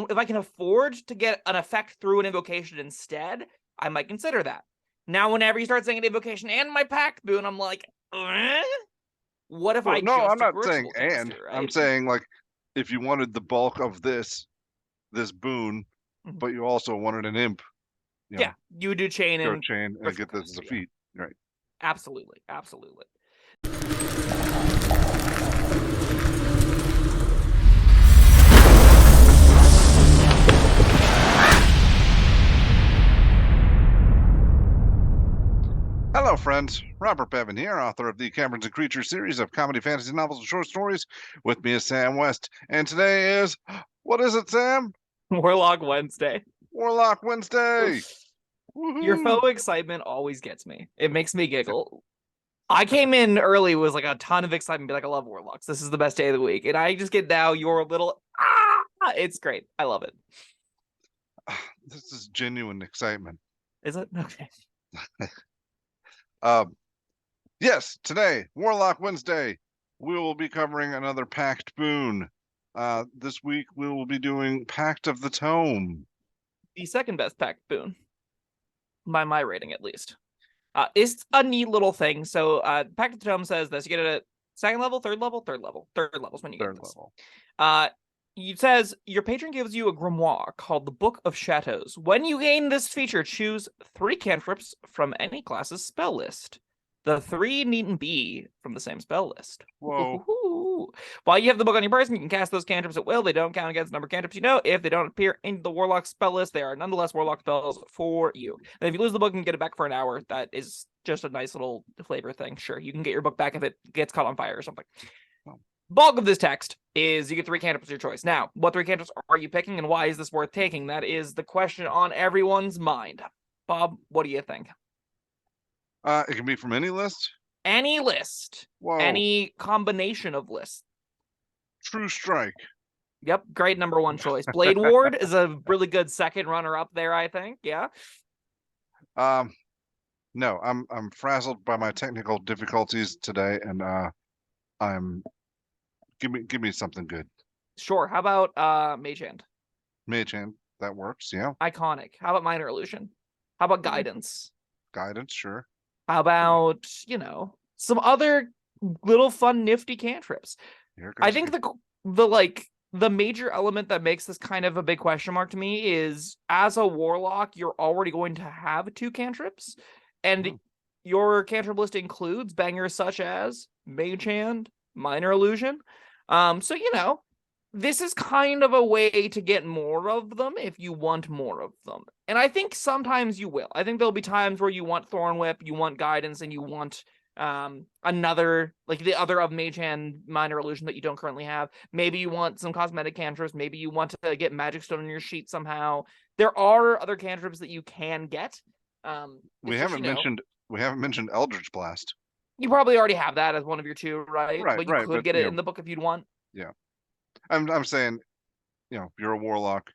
can afford to get an effect through an invocation instead, I might consider that. Now, whenever you start saying an invocation and my Pact Boon, I'm like, what if Well, I no, just I'm not ritual saying and. caster, right? I'm saying, like, if you wanted the bulk of this boon, but you also wanted an imp, yeah, you would do chain go and chain and get this as a feat, right? Absolutely, absolutely. Hello, friends. Robert Bevan here, author of the Caverns Creatures series of comedy, fantasy novels, and short stories. With me is Sam West, and today is, what is it, Sam? Warlock Wednesday. Warlock Wednesday. Your faux excitement always gets me. It makes me giggle. I came in early with like a ton of excitement, be like, I love Warlocks. This is the best day of the week. And I just get now your little, it's great. I love it. This is genuine excitement. Is it? Okay. Yes, today, Warlock Wednesday, we will be covering another Pact Boon. This week, we will be doing Pact of the Tome. The second best Pact Boon, by my rating at least. It's a neat little thing. So Pact of the Tome says this. You get it at second level, third level, third level. Third level is when you get this. It says, your patron gives you a grimoire called the Book of Shadows. When you gain this feature, choose 3 cantrips from any class's spell list. The 3 needn't be from the same spell list. Whoa. Ooh. While you have the book on your person, you can cast those cantrips at will. They don't count against the number of cantrips you know. If they don't appear in the Warlock spell list, they are nonetheless Warlock spells for you. And if you lose the book and get it back for an hour, that is just a nice little flavor thing. Sure, you can get your book back if it gets caught on fire or something. Bulk of this text is you get 3 cantrips of your choice. Now, what 3 cantrips are you picking, and why is this worth taking? That is the question on everyone's mind. Bob, what do you think? It can be from any list? Any list. Whoa. Any combination of lists. True Strike. Yep, great number 1 choice. Blade Ward is a really good second runner-up there, I think. Yeah. No, I'm frazzled by my technical difficulties today, and give me something good. Sure. How about Mage Hand? Mage Hand, that works, yeah. Iconic. How about Minor Illusion? How about Guidance? Guidance, sure. How about, some other little fun nifty cantrips? I think the major element that makes this kind of a big question mark to me is, as a Warlock, you're already going to have 2 cantrips, and your cantrip list includes bangers such as Mage Hand, Minor Illusion. So, this is kind of a way to get more of them if you want more of them. And I think sometimes you will. I think there'll be times where you want Thorn Whip, you want Guidance, and you want another, like the other of Mage Hand, Minor Illusion that you don't currently have. Maybe you want some cosmetic cantrips. Maybe you want to get Magic Stone in your sheet somehow. There are other cantrips that you can get. We haven't mentioned Eldritch Blast. You probably already have that as one of your 2, right? Right, but you could get it in the book if you'd want. Yeah. I'm saying, you're a Warlock.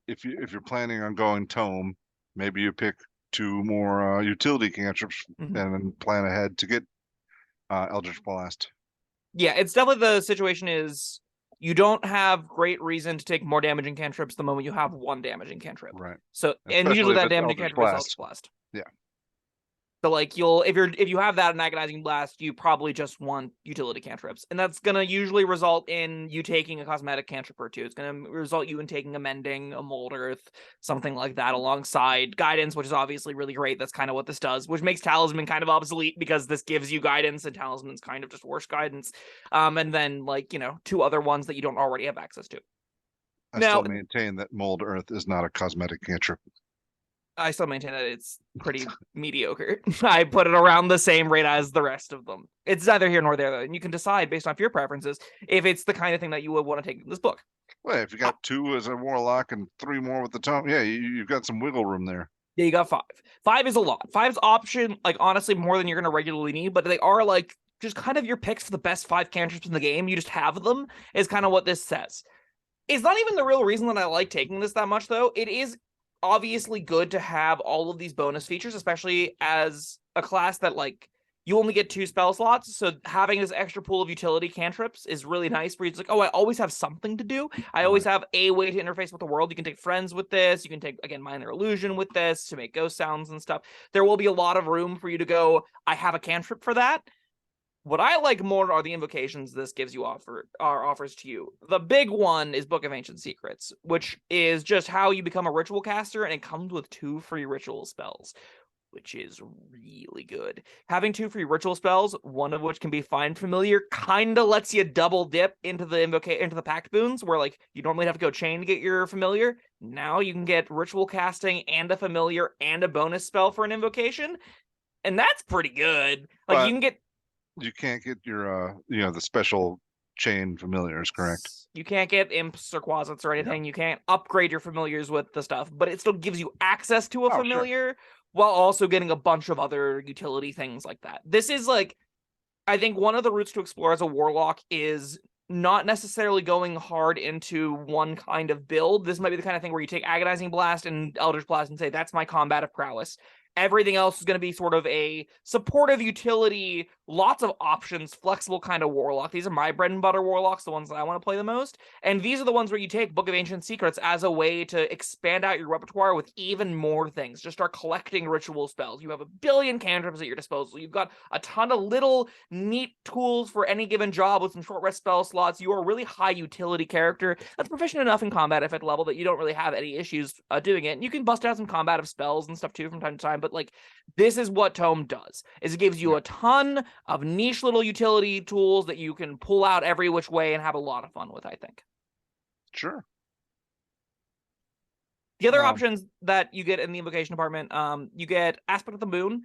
If you're planning on going Tome, maybe you pick 2 more utility cantrips and then plan ahead to get Eldritch Blast. Yeah, it's definitely the situation is you don't have great reason to take more damaging cantrips the moment you have 1 damaging cantrip. Right. So, especially and usually that damaging cantrip is Eldritch Blast. Yeah. So like if you have that in Agonizing Blast, you probably just want utility cantrips. And that's gonna usually result in you taking a cosmetic cantrip or 2. It's gonna result you in taking a Mending, a Mold Earth, something like that alongside Guidance, which is obviously really great. That's kind of what this does, which makes Talisman kind of obsolete because this gives you Guidance and Talisman's kind of just worse Guidance. And then 2 other ones that you don't already have access to. I still maintain that Mold Earth is not a cosmetic cantrip. I still maintain that it's pretty mediocre. I put it around the same rate as the rest of them. It's neither here nor there, though. And you can decide based off your preferences if it's the kind of thing that you would want to take in this book. Well, if you got 2 as a Warlock and 3 more with the Tome, yeah, you've got some wiggle room there. Yeah, you got 5. 5 is a lot. 5's option, honestly, more than you're going to regularly need, but they are, just kind of your picks for the best 5 cantrips in the game. You just have them, is kind of what this says. It's not even the real reason that I like taking this that much, though. It is obviously good to have all of these bonus features, especially as a class that you only get 2 spell slots, so having this extra pool of utility cantrips is really nice for you. It's like, oh, I always have something to do. I always have a way to interface with the world. You can take friends with this. You can take, again, minor illusion with this to make ghost sounds and stuff. There will be a lot of room for you to go, I have a cantrip for that. What I like more are the invocations this gives you offers to you. The big one is Book of Ancient Secrets, which is just how you become a ritual caster, and it comes with 2 free ritual spells, which is really good. Having 2 free ritual spells, one of which can be Find Familiar, kind of lets you double dip into the Pact Boons, where like you normally have to go chain to get your familiar. Now you can get ritual casting and a familiar and a bonus spell for an invocation, and that's pretty good. Like, you can get. You can't get your the special chain familiars, correct? You can't get imps or quasits or anything. You can't upgrade your familiars with the stuff, but it still gives you access to a familiar while also getting a bunch of other utility things like that. This is like, I think one of the routes to explore as a warlock is not necessarily going hard into one kind of build. This might be the kind of thing where you take Agonizing Blast and Eldritch Blast and say, that's my combative prowess. Everything else is going to be sort of a supportive utility, lots of options, flexible kind of warlock. These are my bread and butter warlocks, the ones that I want to play the most. And these are the ones where you take Book of Ancient Secrets as a way to expand out your repertoire with even more things. Just start collecting ritual spells. You have a billion cantrips at your disposal. You've got a ton of little neat tools for any given job with some short rest spell slots. You are a really high utility character that's proficient enough in combat if at level that you don't really have any issues doing it. And you can bust out some combative spells and stuff too from time to time. But like, this is what Tome does, is it gives you a ton of niche little utility tools that you can pull out every which way and have a lot of fun with, I think. Sure. The other options that you get in the invocation department, you get Aspect of the Moon,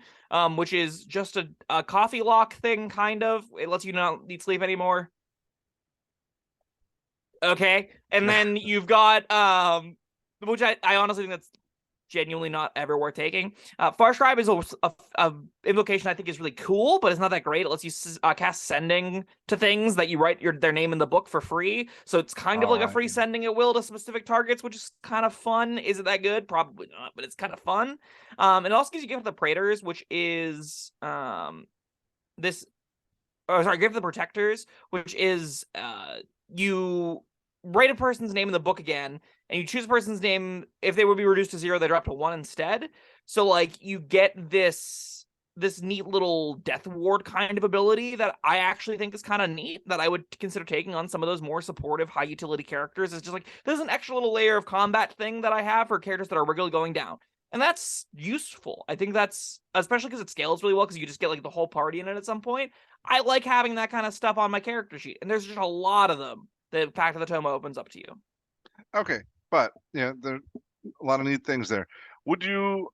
which is just a coffee lock thing, kind of. It lets you not need sleep anymore. Okay. And then you've got, which I honestly think that's genuinely not ever worth taking. Farscribe is a invocation I think is really cool, but it's not that great. It lets you cast sending to things that you write their name in the book for free. So it's kind of like a free sending at will to specific targets, which is kind of fun. Is it that good? Probably not, but it's kind of fun. It also gives you Gift of the Praetors, which is Gift of the Protectors, which is you write a person's name in the book again, and you choose a person's name. If they would be reduced to 0, they drop to 1 instead. So like, you get this neat little death ward kind of ability that I actually think is kind of neat, that I would consider taking on some of those more supportive high utility characters. It's just like, there's an extra little layer of combat thing that I have for characters that are regularly going down. And that's useful. I think that's, especially because it scales really well, because you just get like the whole party in it at some point. I like having that kind of stuff on my character sheet, and there's just a lot of them the Pact of the Tome opens up to you. Okay, but yeah, there are a lot of neat things there. Would you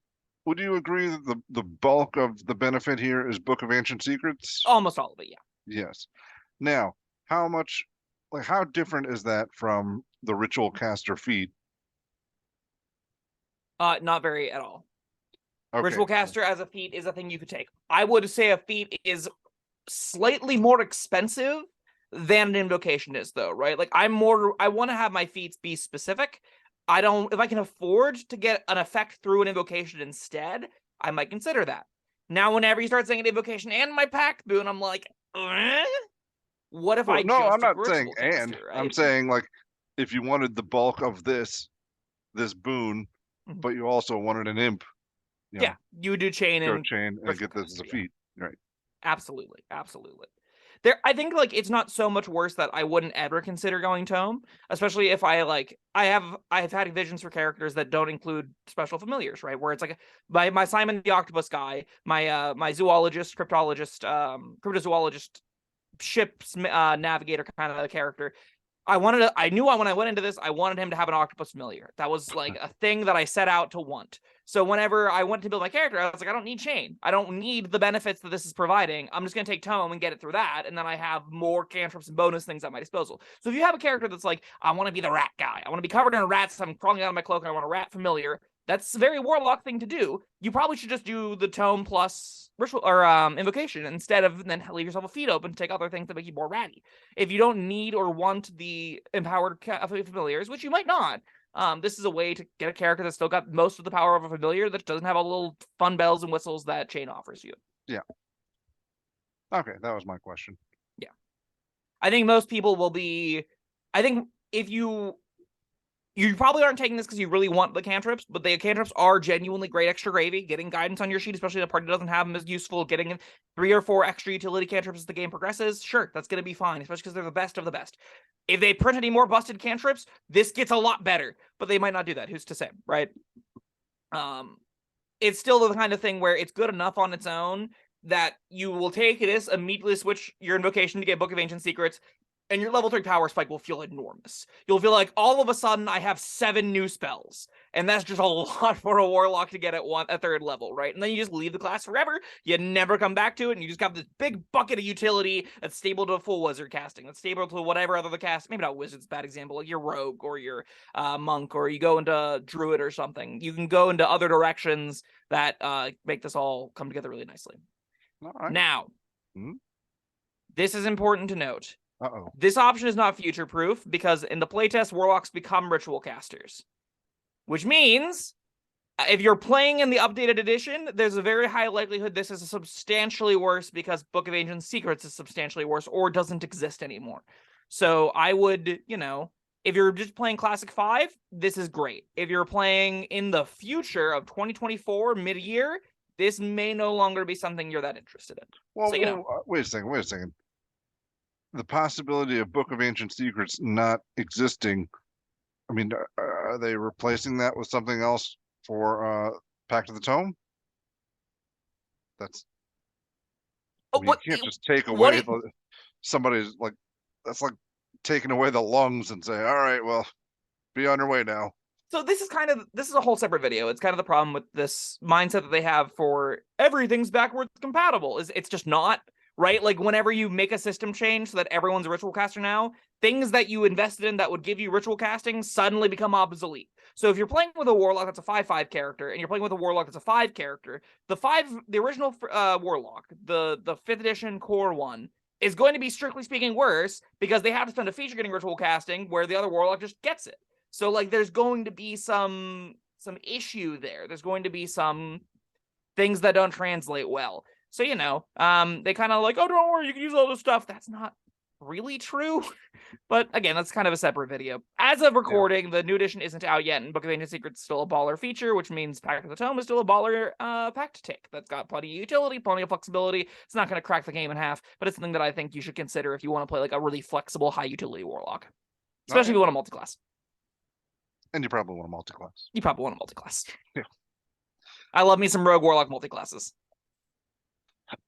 agree that the bulk of the benefit here is Book of Ancient Secrets? Almost all of it, yeah. Yes. Now, how different is that from the Ritual Caster feat? Not very at all. Okay. Ritual Caster as a feat is a thing you could take. I would say a feat is slightly more expensive than an invocation is, though, right? Like, I want to have my feats be specific. If I can afford to get an effect through an invocation instead, I might consider that. Now, whenever you start saying an invocation and my Pact Boon, I'm like, what if I'm not saying caster, right? I'm saying, like, if you wanted the bulk of this boon, but you also wanted an imp, you would do chain and get this as a feat, right? Absolutely. I think like it's not so much worse that I wouldn't ever consider going Tome, especially if I've had visions for characters that don't include special familiars, right? Where it's like my Simon the Octopus guy, my zoologist, cryptozoologist, ship's navigator kind of character. I knew when I went into this, I wanted him to have an octopus familiar. That was like a thing that I set out to want. So whenever I went to build my character, I was like, I don't need chain. I don't need the benefits that this is providing. I'm just going to take Tome and get it through that. And then I have more cantrips and bonus things at my disposal. So if you have a character that's like, I want to be the rat guy. I want to be covered in rats. So I'm crawling out of my cloak and I want a rat familiar. That's a very warlock thing to do. You probably should just do the Tome plus ritual or invocation instead of then leave yourself a feat open to take other things that make you more ratty. If you don't need or want the empowered familiars, which you might not, this is a way to get a character that's still got most of the power of a familiar that doesn't have all the little fun bells and whistles that chain offers you. Yeah. Okay, that was my question. Yeah. I think most people will be... I think if you probably aren't taking this because you really want the cantrips, but the cantrips are genuinely great extra gravy. Getting guidance on your sheet, especially the party that doesn't have them, is useful. Getting 3 or 4 extra utility cantrips as the game progresses, sure, that's going to be fine, especially because they're the best of the best. If they print any more busted cantrips, this gets a lot better, but they might not do that. Who's to say, right? It's still the kind of thing where it's good enough on its own that you will take this, immediately switch your invocation to get Book of Ancient Secrets, and your level 3 power spike will feel enormous. You'll feel like all of a sudden I have 7 new spells, and that's just a lot for a Warlock to get at 3rd level, right? And then you just leave the class forever, you never come back to it, and you just got this big bucket of utility that's stable to full wizard casting, that's stable to whatever other cast, maybe not wizard's a bad example, like your rogue or your monk, or you go into druid or something. You can go into other directions that make this all come together really nicely. All right. Now, this is important to note. Uh-oh. This option is not future-proof because in the playtest, Warlocks become ritual casters. Which means, if you're playing in the updated edition, there's a very high likelihood this is substantially worse because Book of Ancient Secrets is substantially worse or doesn't exist anymore. So I would, if you're just playing Classic 5, this is great. If you're playing in the future of 2024, mid-year, this may no longer be something you're that interested in. Well, so, wait a second. The possibility of Book of Ancient Secrets not existing, I mean, are they replacing that with something else for Pact of the Tome? That's... you can't just take away somebody's, like, that's like taking away the lungs and say, all right, well, be on your way now. So this is a whole separate video. It's kind of the problem with this mindset that they have for everything's backwards compatible. It's just not, right? Like whenever you make a system change so that everyone's a ritual caster now, things that you invested in that would give you ritual casting suddenly become obsolete. So if you're playing with a Warlock that's a 5/5 character, and you're playing with a Warlock that's a 5 character, the original Warlock, the 5th edition core one, is going to be, strictly speaking, worse because they have to spend a feature getting ritual casting where the other Warlock just gets it. So like there's going to be some issue there. There's going to be some things that don't translate well. So, they kind of like, oh, don't worry, you can use all this stuff. That's not really true. But again, that's kind of a separate video. As of recording, the new edition isn't out yet, and Book of Ancient Secrets is still a baller feature, which means Pact of the Tome is still a baller pact take. That's got plenty of utility, plenty of flexibility. It's not going to crack the game in half, but it's something that I think you should consider if you want to play like a really flexible, high utility Warlock. Especially if you want a multi-class. And you probably want a multi-class. Yeah. I love me some Rogue Warlock multi-classes.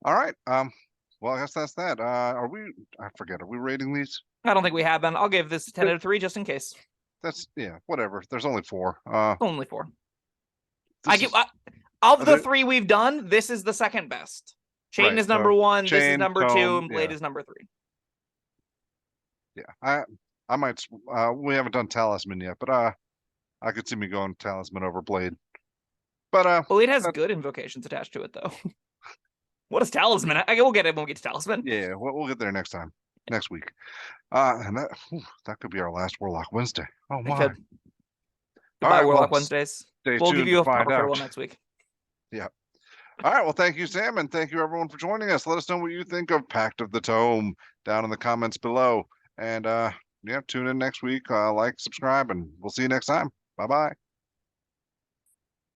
All right. Well, I guess that's that. I forget. Are we rating these? I don't think we have been. I'll give this 10 out of 3 just in case. That's, whatever. There's only 4. Only 4. Of the 3 we've done, this is the second best. Chain is number 1, this is number 2, and Blade is number 3. Yeah. I might, we haven't done Talisman yet, but I could see me going Talisman over Blade. But Blade has good invocations attached to it, though. What is Talisman? We'll get it when we get to Talisman. Yeah, we'll get there next time, next week. And that could be our last Warlock Wednesday. Oh my! Goodbye, Warlock Wednesdays. We'll give you a proper farewell next week. Yeah. All right. Well, thank you, Sam, and thank you everyone for joining us. Let us know what you think of Pact of the Tome down in the comments below. And tune in next week. Like, subscribe, and we'll see you next time. Bye-bye.